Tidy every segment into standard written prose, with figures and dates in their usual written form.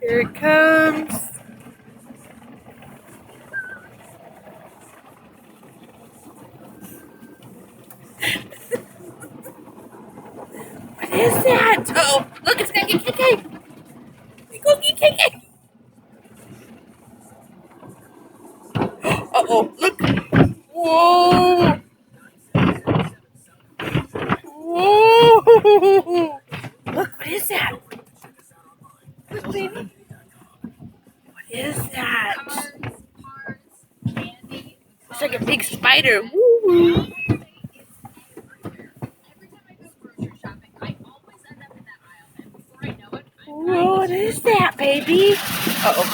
Here it comes. What is that? Uh-oh, look, it's gonna get KK. It's gonna get KK. Uh-oh, look. Whoa. Whoa. Look, what is that? Look, baby. What is that? It's like a big spider. Woo. Whoa, what is that, baby? Uh-oh.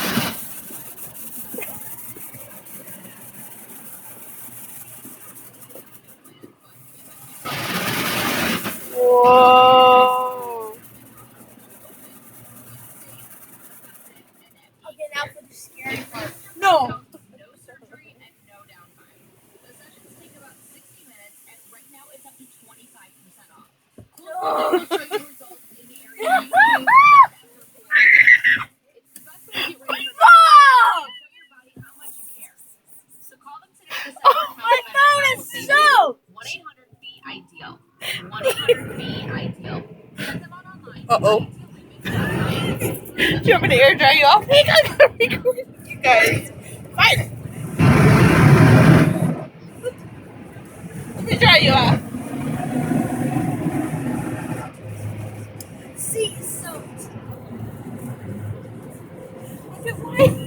Whoa. Okay, now for the scary part. No. No surgery and no downtime. The sessions take about 60 minutes, and right now it's up to 25% off. We'll show you results in the area you need. It's the best way to get ready for show your body how much you care. So call them today to set Oh my God, it's so. 1-800-BE-IDEAL. 1-800-BE-IDEAL. Send them on online. Uh-oh. Do you want me to air dry you off? Hey, I gotta record you guys. Fine. Let me dry you off. See, so. Look at mine.